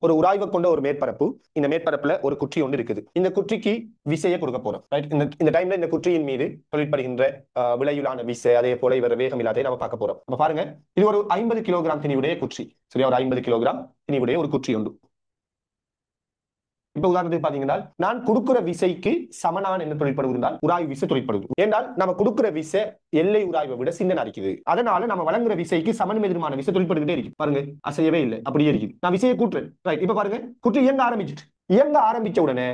ஒரு உராய்வை கொண்ட ஒரு மேற்பரப்பு. இந்த மேற்பரப்புல ஒரு குற்றி ஒன்று இருக்குது. இந்த குற்றிக்கு விசையை கொடுக்க போறோம். ரைட். இந்த டைம்ல இந்த குற்றியின் மீது தொழிற்படுகின்ற விளையுலான விசை, அதே போல இவர் வேகம் இல்லாத நம்ம பார்க்க போறோம். அப்ப பாருங்க, இது ஒரு 50 கிலோகிராம் திணிவுடைய குற்றி. சரியா, ஒரு 50 கிலோகிராம் திணிவுடைய ஒரு குற்றி உண்டு. இப்ப உதாரணத்துக்கு பாத்தீங்கன்னா, நான் கொடுக்கிற விசைக்கு சமனான என்ன தொழிற்படுவது என்றால் உராய்வு விசை தொழிற்படுவது. ஏனால் நம்ம கொடுக்கிற விசை எல்லை உராய்வை விட சின்ன இருக்குது. அதனால நம்ம வழங்குற விசைக்கு சமன் எதிர்மான விசை தொழிற்படுகிட்டே இருக்கு. பாருங்க, அசையவே இல்லை, அப்படியே இருக்குது. நான் விசையை கூட்டுறேன். ரைட். இப்ப பாருங்க, குற்றி இயங்க ஆரம்பிச்சுட்டு, இயங்க ஆரம்பிச்ச உடனே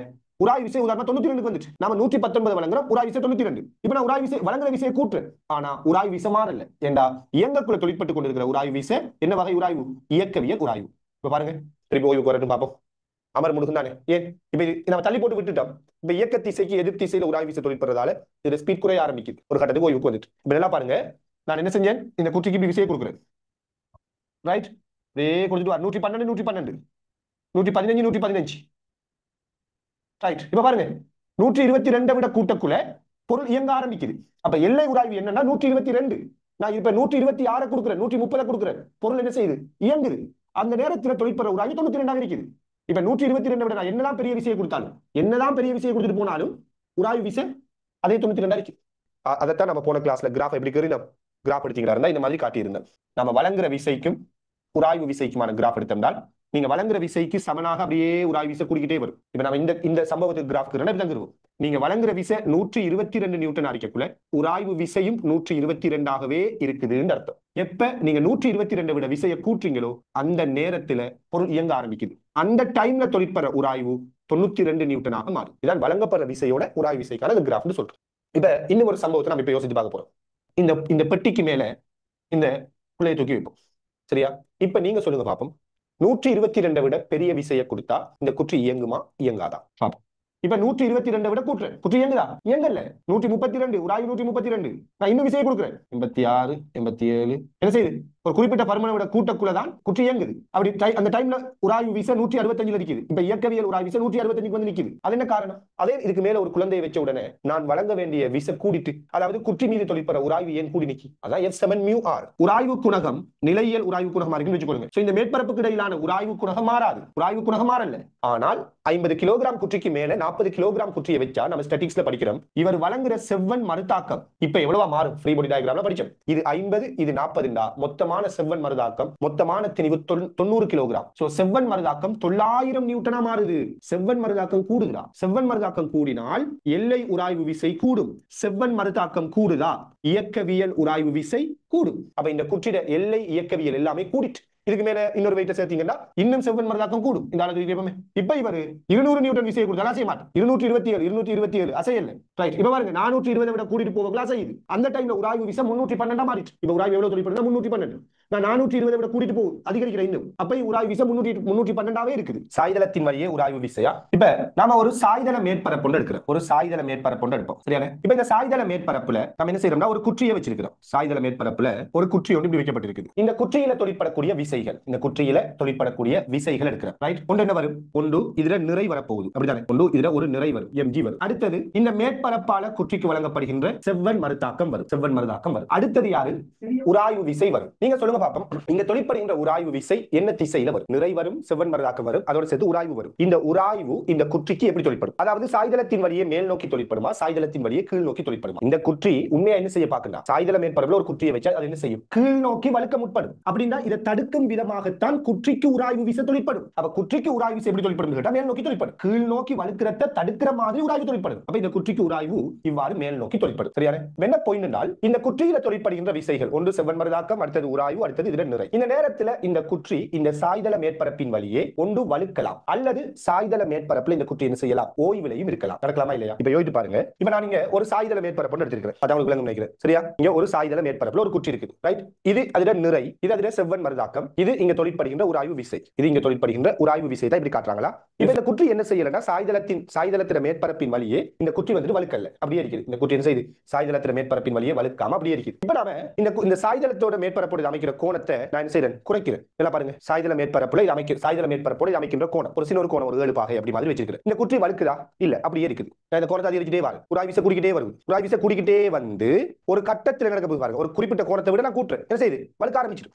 உராய்வு விசை உதாரணம் 92 வந்துச்சு. நம்ம 119 வழங்குறோம், உராய்வு விசை 92. இப்ப நான் உராய்வு விசை வழங்குற விசையை கூட்டுறேன். ஆனா உராய்வு விசை மாறல. ஏண்டா இயங்கக்குள்ள தொழிற்பட்டு கொண்டிருக்கிற உராய்வு விசை என்ன வகை உராய்வு? இயக்கவியல் உராய்வு. இப்ப பாருங்க, திருப்பி ஓய்வு வரட்டும் பார்ப்போம். அமர் முடுக்கும் தானே. ஏன் இப்ப நம்ம தள்ளி போட்டு விட்டுட்டோம். இப்ப இயக்க திசைக்கு எதிர் திசையில உராய்வு விசை தொழிற்படுறதால இது ஸ்பீட் குறைய ஆரம்பிக்குது. ஒரு கட்டத்துக்கு ஓய்வுக்கு வந்துட்டு. இப்ப நல்லா பாருங்க, நான் என்ன செஞ்சேன், இந்த குற்றிக்கு இப்படி விசையை கொடுக்குறேன். ரைட். அப்படியே கொடுத்துட்டு 112 112 115 115. ரைட். இப்ப பாருங்க, 122 விட கூட்டக்குள்ள பொருள் இயங்க ஆரம்பிக்குது. அப்ப எல்லை உராய்வு என்னன்னா 122. நான் இப்ப 126 கொடுக்குறேன், 130 கொடுக்குறேன், பொருள் என்ன செய்யுது? இயங்குது. அந்த நேரத்தில் தொழிற்படுற உராய்வு 92 இருக்குது. இப்ப 122 விட நான் என்னதான் பெரிய விசையை கொடுத்தாலும், என்னதான் பெரிய விசையை கொடுத்துட்டு போனாலும் உராய்வு விசை அதே 92 இருக்கு. அதைத்தான் நம்ம போன கிளாஸ்ல கிராஃப் எப்படி கறி கிராஃப் எடுத்தீங்களா இந்த மாதிரி காட்டியிருந்தேன். நம்ம வழங்குற விசைக்கும் உராய்வு விசைக்குமான கிராஃப் எடுத்திருந்தால் நீங்க வழங்குற விசைக்கு சமனாக அப்படியே உராய்வு விசை கூடிக்கிட்டே வரும். இப்ப நம்ம இந்த சம்பவத்துக்கு கிராஃப் தந்துருவோம். நீங்க வழங்குற விசை 122 நியூட்டன் அடிக்கக்குள்ள உராய்வு விசையும் 122ஆகவே இருக்குதுன்னு அர்த்தம். எப்ப நீங்க 122 விட விசையை கூட்டுறீங்களோ அந்த நேரத்துல பொருள் இயங்க ஆரம்பிக்குது. அந்த டைம்ல தொழிற்படுற உராய்வு 92 நியூட்டனாக மாறும். இதான் வழங்கப்படுற விசையோட உராய்வு விசைக்கான கிராஃப்னு சொல்றோம். இப்ப இன்னும் ஒரு சம்பவத்தை நம்ம இப்ப யோசிச்சு பார்க்க போறோம். இந்த பெட்டிக்கு மேல இந்த புள்ளையை தூக்கி வைப்போம். சரியா? இப்ப நீங்க சொல்லுங்க பாப்போம், 122 விட பெரிய விசையை கொடுத்தா இந்த குற்றி இயங்குமா இயங்காதா பாப்போம். இப்ப 122 விட கூட்டுறேன், குற்றி இயங்குதா? இயங்கல. 132 உராய்வு 132. நான் இன்னும் விசையை கொடுக்குறேன் 86 87. என்ன செய்யுது? ஒரு குறிப்பிட்ட பருமனை விட கூட்டக்குள்ளதான் குற்றி இயங்குது. அப்படி அந்த டைம்ல உராய்வு விசை 165 இருக்குது. இப்ப இயக்கவியல் உராய்வு விசை 165 வந்து நிக்குது. அது என்ன காரணம்? அதே இதுக்கு மேல ஒரு குழந்தையை வச்ச உடனே நான் வழங்க வேண்டிய விசை கூடிட்டு, அதாவது குற்றி மீது தொழிற்படுற உராய்வு ஏன் கூடி நிக்கி? அதான் F7μr. உராய்வு குணகம் நிலையியல் உராய்வு குணகம் இருக்குன்னு வச்சுக்கோங்க. இந்த மேற்பரப்புக்கு இடையிலான உராய்வு குணகம் மாறாது. உராய்வு குணகம் மாறல. ஆனால் 50 கிலோகிராம் குற்றிக்கு மேல 40 கிலோகிராம் குற்றியை வச்சா நம்ம ஸ்டாட்டிக்ஸ்ல படிக்கிறோம், இவர் வழங்குற செவ்வன் மறுதாக்கம் இப்ப எவ்வளவா மாறும்? ஃப்ரீ பாடி டயகிராம்ல படிச்சோம். இது 50, இது 40. மொத்தமான செவ்வன் மறுதாக்கம், மொத்தமான திணிவு 90 கிலோகிராம். சோ செவ்வன் மறுதாக்கம் 900 நியூட்டனா மாறுது. செவ்வன் மறுதாக்கம் கூடுதா? செவ்வன் மறுதாக்கம் கூடினால் எல்லை உராய்வு விசை கூடும். செவ்வன் மறுதாக்கம் கூடுதா? இயக்கவியல் உராய்வு விசை கூடும். அப்ப இந்த குற்றிட எல்லை இயக்கவியல் எல்லாமே கூடிட்டு, இதுக்கு மேல இன்னொரு வெயிட்ட சேர்த்தீங்கன்னா இன்னும் செவ்வன் மறுதாக்கம் கூடும். இந்த அளவுக்கு கேட்போமே. இப்ப இவர் 200 நியூட்டன் விசையை கொடுத்தாலும் அசைய மாட்டேன். 227 அசையல. ரைட். இப்ப பாருங்க, 420 விட கூட்டிட்டு போகலாம் அசையுது. அந்த டைம்ல உராய்வு விசை 312 மாறிட்டு. இப்ப உராய்வு எவ்வளவு தொழிற்படுது? 312. நான் 420 விட கூட்டிட்டு போகும் அதிகரிக்கிற இன்னும். அப்ப உராய்வு விசை 312 இருக்குது. சாய்தளத்தின் வழியே உராய்வு விசையா? இப்ப நாம ஒரு சாய்தள மேற்பரப்பு எடுக்கிறோம். ஒரு சாய்தள மேற்பரப்பு எடுப்போம். சரியான? இப்ப இந்த சாய்தள மேற்பரப்புல நம்ம என்ன செய்யறோம்னா ஒரு குற்றியை வச்சிருக்கிறோம். சாய்தள மேற்பரப்புல ஒரு குற்றி ஒன்று இப்படி வைக்கப்பட்டிருக்குது. இந்த குற்றியில தொழிற்படக்கூடிய விசைகள், இந்த குற்றியில தொழிற்படக்கூடிய விசைகள் இருக்கிற. ரைட். ஒன்று என்ன வரும்? ஒன்று இதுல நிறை வரப்போகுது. அப்படிதானே? ஒன்று இதுல ஒரு நிறை வரும், mg வரும். அடுத்தது இந்த மேற்பரப்பால குற்றிக்கு வழங்கப்படுகின்ற செவ்வன் மறுதாக்கம் வரும். செவ்வன் மறுதாக்கம் வரும். அடுத்தது யாரு? உராய்வு விசை வரும். நீங்க சொல்லுங்க பாப்போம், இங்க தொழிற்படுகின்ற உராய்வு விசை என்ன திசையில வரும்? நிறை வரும், செவ்வன் மறுதாக்கம் வரும், அதோட சேர்த்து உராய்வு வரும். இந்த உராய்வு இந்த குற்றிக்கு எப்படி தொழிற்படும்? அதாவது சாய்தளத்தின் வழியே மேல் நோக்கி தொழிற்படுமா, சாய்தளத்தின் வழியே கீழ் நோக்கி தொழிற்படுமா? இந்த குற்றி உண்மையா என்ன செய்ய பாக்குறா? சாய்தள மேற்பரப்புல ஒரு குற்றியை வச்சா அது என்ன செய்யும்? கீழ் நோக்கி வழுக்க முற்படும். அப்படின்னா இதை தடுக்கும் விதமாகத்தான் குற்றிக்கு உராய்வு விசை தொழிற்படும். அப்ப குற்றிக்கு உராய்வு விசை எப்படி தொழிற்படும் கேட்டா மேல் நோக்கி தொழிற்படும். கீழ் நோக்கி வழுக்கிறத தடுக்கிற மாதிரி உராய்வு தொழிற்படும். அப்ப இந்த குற்றிக்கு உராய்வு இவ்வாறு மேல் நோக்கி தொழிற்படும். சரியான? என்ன பாயிண்ட் என்றால், இந்த குற்றியில தொழிற்படுகின்ற விசைகள் ஒன்று செவ்வன் மறுதாக்கம், அடுத்தது உராய்வு, அடுத்தது இதுல நிறை. இந்த நேரத்துல இந்த குற்றி இந்த சாய்தள மேற்பரப்பின் வழியே ஒன்று வழுக்கலாம், அல்லது சாய்தள மேற்பரப்புல இந்த குற்றி என்ன செய்யலாம்? ஓய்விலையும் இருக்கலாம். நடக்கலாமா இல்லையா? இப்ப யோசிச்சு பாருங்க. இப்ப நான் இங்க ஒரு சாய்தள மேற்பரப்பு எடுத்திருக்கிறேன். அதான் உங்களுக்கு விளங்கும் நினைக்கிறேன். சரியா? இங்க ஒரு சாய்தள மேற்பரப்புல ஒரு குற்றி இருக்குது. ரைட். இது அதுல நிறை, இது அதுல செவ்வன் மறுதாக்கம், இது இங்க தொழிற்படுகின்ற உராய்வு விசை, இது இங்க தொழிற்படுகின்ற உராய்வு விசை தான் இப்படி காட்டுறாங்களா? இப்ப இந்த குற்றி என்ன செய்யலன்னா சாய்தளத்தின் மேற்பரப்பின் வழியே இந்த குற்றி வந்துட்டு வழுக்கல்ல, அப்படியே இருக்குது. இந்த குற்றி என்ன செய்யுது? சாய்தளத்தின் மேற்பரப்பின் வழியே வழுக்காம அப்படியே இருக்குது. இப்ப நாம இந்த சாய்தளத்தோட மேற்பரப்போடு அமைக்கிற கோணத்தை நான் என்ன செய்றேன், குறைக்கிறேன். எல்லாம் பாருங்க, சாய்தள மேற்பரப்புல இது அமைக்க, சாய்தள மேற்பரப்போட இது அமைக்கின்ற கோணம் ஒரு சின்ன ஒரு கோணம், ஒரு 7 பாகை அப்படி மாதிரி வச்சிருக்கிறேன். இந்த குற்றி வழுக்குதா? இல்ல, அப்படியே இருக்குது. நான் இந்த கோணத்தை அதிகரிச்சுட்டே வரேன், உராய் விசை கூடிக்கிட்டே வருது. உராய் விசை கூடிக்கிட்டே வந்து ஒரு கட்டத்தில் நடக்க போது பாருங்க, ஒரு குறிப்பிட்ட கோணத்தை விட நான் கூட்டுறேன், என்ன செய்யுது, வழுக்க ஆரம்பிச்சிடும்.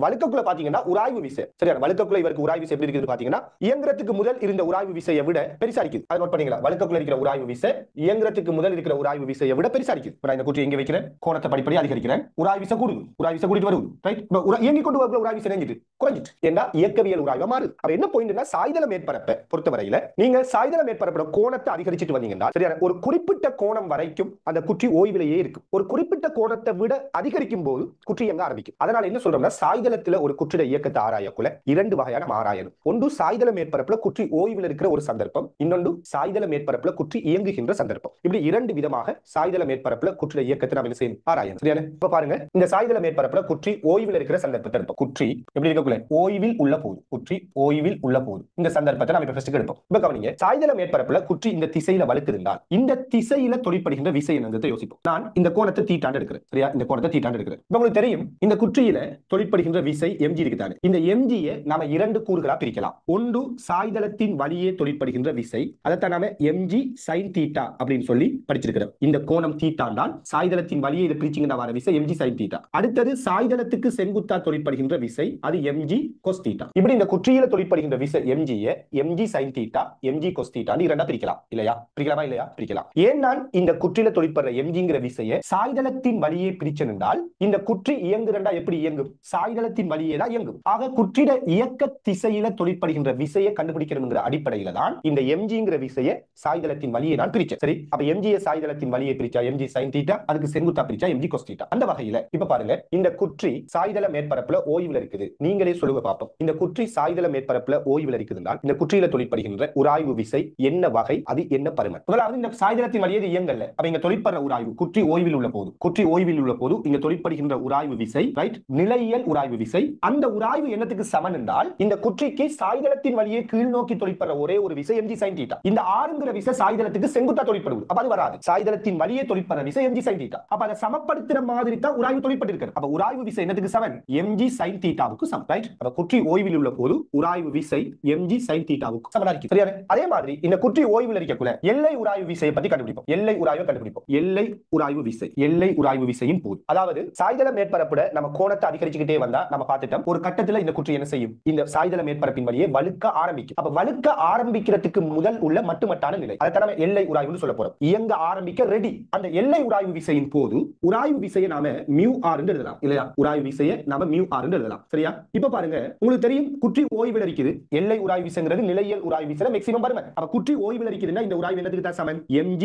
வழுக்கக்குள்ள பாத்தீங்கன்னா உராய்வு விசை, சரியா, வழுக்கக்குள்ள இவருக்கு உராய்வு விசை எப்படி இருக்குது பாத்தீங்கன்னா, இயந்திரத்துக்கு முதல் இருந்த உராய்வு விசையை விட பெருசா இருக்குது. அதை நோட் பண்ணீங்களா? வழுக்கக்குள்ள இருக்கிற உராய்வு விசை இயந்திரத்துக்கு முதல் இருக்கிற உராய்வு விசையை விட பெருசா இருக்குது. நான் இந்த குற்றி எங்க வைக்கிறேன், கோணத்தை படிப்படி அதிகரிக்கிறேன், உராய்வு விசை கூடுது, உராய்வு விசை கூட்டிட்டு வருது, ரைட். இயங்கி கொண்டு வரக்கூடிய உராய்வு விசை நெஞ்சிட்டு குறைஞ்சிட்டு, ஏன்னா இயக்கவியல் உராய்வா மாறுது. அப்ப என்ன பாயிண்ட்னா, சாய்தள மேற்பரப்பை பொறுத்தவரையில நீங்க சாய்தள மேற்பரப்போட கோணத்தை அதிகரிச்சிட்டு வந்தீங்கன்னா, சரியா, ஒரு குறிப்பிட்ட கோணம் வரைக்கும் அந்த குற்றி ஓய்விலேயே இருக்கும். ஒரு குறிப்பிட்ட கோணத்தை விட அதிகரிக்கும் போது குற்றி எங்க ஆரம்பிக்கும். அதனால என்ன சொல்றோம்னா, சாய்தளத்துல ஒரு குற்றிட இயக்கத்தை ஆராயக்குள்ள 2 வகையான ஆராயணும். ஒன்று சாய்தள மேற்பரப்புல குற்றி ஓய்வில் இருக்கிற ஒரு சந்தர்ப்பம், இன்னொன்று சாய்தள மேற்பரப்புல குற்றி இயங்குகின்ற சந்தர்ப்பம். இப்படி 2 விதமாக சாய்தள மேற்பரப்புல குற்றிட இயக்கத்தை நாம் என்ன செய்யணும், ஆராயணும். சரியா? இப்ப பாருங்க, இந்த சாய்தள மேற்பரப்புல குற்றி ஓய்வில் இருக்கிற சந்தர்ப்பத்தை எடுப்போம். குற்றி எப்படி இருக்கக்குள்ள ஓய்வில் உள்ள போது, குற்றி ஓய்வில் உள்ள போது இந்த சந்தர்ப்பத்தை நாம இப்ப ஃபர்ஸ்ட் எடுப்போம். இப்ப கவனிங்க, சாய்தள மேற்பரப்புல குற்றி இந்த திசையில வழுக்குதுண்டால் இந்த திசையில தொழிற்படுகின்ற விசை என்னன்றதை யோசிப்போம். நான் இந்த கோணத்தை தீட்டாண்டு எடுக்கிறேன், சரியா, இந்த கோணத்தை தீட்டாண்டு எடுக்கிறேன். இப்ப உங்களுக்கு தெரியும், இந்த குற்றியில தொழிற்படுகின்ற விசை mg இருக்குதானே. இந்த mg நாம 2 கூறுகளா பிரிக்கலாம். ஒன்று சாய்தளத்தின் வழியே தொழிற்படுகின்ற விசை, அதைத்தான் நாம mg sin θ அப்படின்னு சொல்லி படிச்சிருக்கிறோம். இந்த கோணம் தீட்டாண்டால் சாய்தளத்தின் வழியே இதை பிரிச்சிங்கன்னா வர விசை mg sin θ. அடுத்தது சாய்தளத்துக்கு செங்குத்தா தொழிற்படுகின்ற விசை, அது mg cos θ. இப்படி இந்த குற்றியில தொழிற்படுகின்ற விசை mg sin θ, mg cos θ இரண்டா பிரிக்கலாம். இல்லையா? பிரிக்கலாமா? இல்லையா? பிரிக்கலாம். ஏன் நான் இந்த குற்றியில தொழிற்படுற mgங்கிற விசையை சாய்தளத்தின் வழியே பிரிச்சென்றால், இந்த குற்றி இயங்குறண்டா எப்படி இயங்கும், சாய்தளத்தின் வழியே தான் இயங்கும். ஆக குற்றிட இயக்க திசையில தொழிற்படுகின்ற விசையை கண்டுபிடிக்கணுங்கிற அடிப்படையில தான் இந்த mgங்கிற விசையை சாய்தளத்தின் வழியே நான் பிரிச்சேன். சரி, அப்ப mg சாய்தளத்தின் வழியே பிரிச்சா mg sin θ, அதுக்கு செங்குத்தா பிரிச்சா mg cos θ. அந்த வகையில இப்ப பாருங்க, இந்த குற்றி சாய்தள மேற்பரப்புல ஓய்வுல இருக்குது. நீங்களே சொல்லுங்க பாப்போம், இந்த குற்றி சாய்தள மேற்பரப்புல ஓய்வுல இருக்குதுனால் இந்த குற்றியில தொழிற்படுகின்ற உராய்வு விசை என்ன வகை, அது என்ன பருமன். முதலாவது, இந்த சாய்தளத்தின் வழியே இயங்கல்ல, அப்ப இங்க தொழிற்படுற உராய்வு குற்றி ஓய்வில் உள்ள போது, குற்றி ஓய்வில் உள்ள போது இங்க தொழிற்படுகின்ற உராய்வு விசை, ரைட், நிலையியல் உராய்வு விசை. அந்த உராய்வு என்னத்துக்கு சமன் என்றால், இந்த குற்றிக்கு சாய்தளத்தின் வழியே கீழ் நோக்கி தொழிற்படுற ஒரே ஒரு விசை mg sin θ. இந்த ஆறுங்கிற விசை சாய்தளத்துக்கு செங்குத்தா தொழிற்படுது, அப்ப அது வராது. சாய்தளத்தின் வழியே தொழிற்படுற விசை mg sin θ. அப்ப அதை சமப்படுத்துற மாதிரி தான் உராய்வு தொழிற்பட்டிருக்கு. அப்ப உராய்வு விசை என்னத்துக்கு சமன், mg sin θ-வுக்கு சமம், ரைட். அப்ப குற்றி ஓய்வில் உள்ள போது உராய்வு விசை mg sin θ-வுக்கு சமனா இருக்கு. சரியா? அதே மாதிரி இந்த குற்றி ஓய்வில் இருக்கக்குள்ள எல்லை உராய்வு விசையை பத்தி கண்டுபிடிப்போம். எல்லை உராய்வை கண்டுபிடிப்போம். எல்லை உராய்வு விசை, எல்லை உராய்வு விசையின் போது, அதாவது சாய்தள மேற்பரப்புல நம்ம கோணத்தை அதிகரிச்சுக்கிட்டே வந்தா நம்ம பார்த்துட்டோம், ஒரு கட்டத்துல இந்த குற்றி என்ன செய்யும், இந்த சாய்தள மேற்பரப்பின் வழியே வழுக்க ஆரம்பிக்கும். அப்ப வழுக்க ஆரம்பிக்கிறதுக்கு முதல் உள்ள மட்டுமட்டான நிலை, அதை நம்ம எல்லை உராய்வுன்னு சொல்ல போறோம். இயங்க ஆரம்பிக்க ரெடி. அந்த எல்லை உராய்வு விசையின் போது உராய்வு விசையை நாம μr என்று எழுதலாம். இல்லையா? உராய்வு விசையை நாம μr என்று எழுதலாம். சரியா? இப்ப பாருங்க, உங்களுக்கு தெரியும், குற்றி ஓய்வில் இருக்குது. எல்லை உராய்வு விசைங்கிறது நிலையியல் உராய்வு விசை மேக்ஸிமம் பருமன். அப்ப குற்றி ஓய்வில் இருக்குதுன்னா இந்த உராய்வு என்னத்துக்கு தான் சமன், mg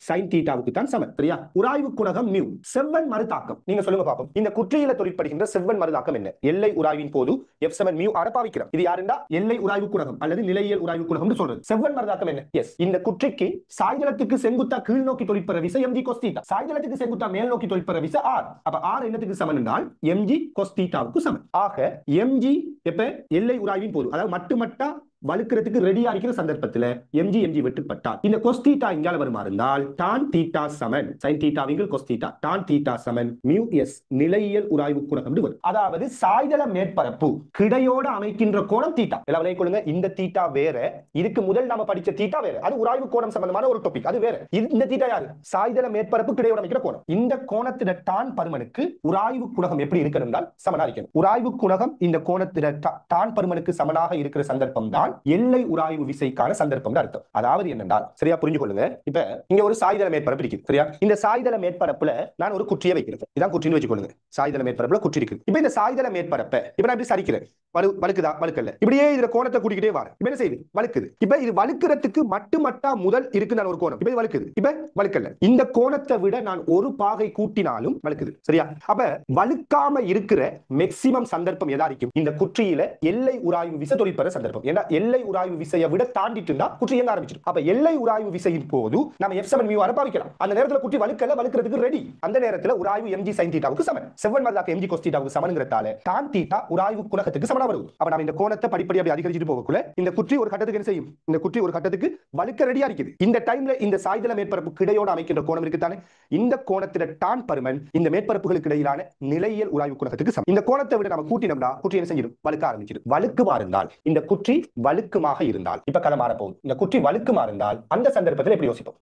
sin θ-வுக்கு தான் சமன். சரியா? உராய்வு குணகம் μ. செவ்வன் மறுதாக்கம் நீங்க சொல்லுங்க பாப்போம். இந்த குற்றியில தொழிற்படுகின்ற செவ்வன் மறுதாக்கம் என்ன? எல்லை உராய்வின் போது f7 μ ஆர பாவிக்கிறோம். இது யாருண்டா, எல்லை உராய்வு குணகம் அல்லது நிலையியல் உராய்வு குணகம் சொல்றது. செவ்வன் மறுதாக்கம் என்ன? எஸ், இந்த குற்றிக்கு சாய்தளத்துக்கு செங்குத்தா கீழ் நோக்கி தொழிற்படுற விசை mg cos θ, சாய்தளத்துக்கு செங்குத்தா மேல் நோக்கி தொழிற்படுற விசை r. அப்ப r என்னத்துக்கு சமன் என்றால் mg cos θ-வுக்கு சமன். ஆக mg எப்ப எல்லை உராய்வின் போது, அதாவது மட்டுமட்டா வழுக்கிறதுக்கு ரெடியா இருக்கிற சந்தர்ப்பத்துல mg வெட்டுப்பட்டால் இந்த cos θ இங்கால வருமா இருந்தால் tan θ சமன் sin θ cos θ, tan θ சமன் μs நிலையியல் உராய்வு குணகம் வரும். அதாவது சாய்தள மேற்பரப்பு கிடையோட அமைக்கின்ற கோணம் θ. எல்லாம் விளங்கிக் கொள்ளுங்க. இந்த θ வேற, இதுக்கு முதல் நாம படிச்ச θ வேற. அது உராய்வு கோணம் சம்பந்தமான ஒரு டாபிக், அது வேற. இந்த θ யாரு, சாய்தள மேற்பரப்பு கிடையோட அமைக்கிற கோணம். இந்த கோணத்திட டான் பருமனுக்கு உராய்வு குணகம் எப்படி இருக்கணும் என்றால் சமனா இருக்கணும். உராய்வு குணகம் இந்த கோணத்திட டான் பருமனுக்கு சமனாக இருக்கிற சந்தர்ப்பம் தான் எல்லை உராய்வு விசைக்கான சந்தர்ப்பம் அர்த்தம். அதாவது என்னென்றால், சரியா புரிஞ்சு கொள்ளுங்க. இப்ப இங்க ஒரு சாய்தள மேற்பரப்பு இருக்கு. சரியா? இந்த சாய்தள மேற்பரப்புல நான் ஒரு குற்றியை வைக்கிறேன். இதான் குற்றின்னு வச்சுக்கொள்ளுங்க. சாய்தள மேற்பரப்புல குற்றி இருக்கு. இப்ப இந்த சாய்தள மேற்பரப்பை இப்ப நான் இப்படி சரிக்கிறேன். வழுக்குதா? வழுக்கல்ல. இப்படியே இதுல கோணத்தை கூட்டிக்கிட்டே வர இப்ப என்ன செய்யுது, வழுக்குது. இப்ப இது வழுக்கிறதுக்கு மட்டுமட்டா முதல் இருக்கு நான் ஒரு கோணம். இப்ப இது வழுக்குது. இப்ப வழுக்கல்ல. இந்த கோணத்தை விட நான் ஒரு பாகை கூட்டினாலும் வழுக்குது. சரியா? அப்ப வழுக்காம இருக்கிற மேக்ஸிமம் சந்தர்ப்பம் எதா இருக்கும், இந்த குற்றியில எல்லை உராய்வு விசை தொழிற்படுற சந்தர்ப்பம். ஏன்னா எல்லை உராய்வு விசையை விட தாண்டிட்டு இருந்தா குற்றி இயங்க ஆரம்பிச்சிடும். அப்ப எல்லை உராய்வு விசையின் போது நம்ம F7 பாவிக்கலாம். அந்த நேரத்துல குற்றி வலுக்கிறதுக்கு ரெடி. அந்த நேரத்துல உராய்வு mg sin θ சமன். செவ்வன் மதிலாக mg cos θ சமன்ங்கிறதால tan θ உராய்வு குணகத்துக்கு சமனா வருது. அப்ப நம்ம இந்த கோணத்தை படிப்படியா அப்படி அதிகரிச்சிட்டு போகக்குள்ள இந்த குற்றி ஒரு கட்டத்துக்கு என்ன செய்யும்? இந்த குற்றி ஒரு கட்டத்துக்கு வலுக்க ரெடியா இருக்குது. இந்த டைம்ல இந்த சாய்தள மேற்பரப்பு கிடையோட அமைக்கின்ற கோணம் இருக்குதானே, இந்த கோணத்தில டான் பருமன் இந்த மேற்பரப்புகளுக்கு இடையிலான நிலையியல் உராய்வு குணகத்துக்கு சமம். இந்த கோணத்தை விட நம்ம கூட்டினோம்னா குற்றி என்ன செஞ்சிடும்? வலுக்க ஆரம்பிச்சிடும். வலுக்குமா இருந்தால், இந்த குற்றி வலுக்குமாக இருந்தால், இப்ப கதை மாற போகுது. இந்த குற்றி வலுக்குமா இருந்தால் அந்த சந்தர்ப்பத்தில் எப்படி யோசிப்போம்?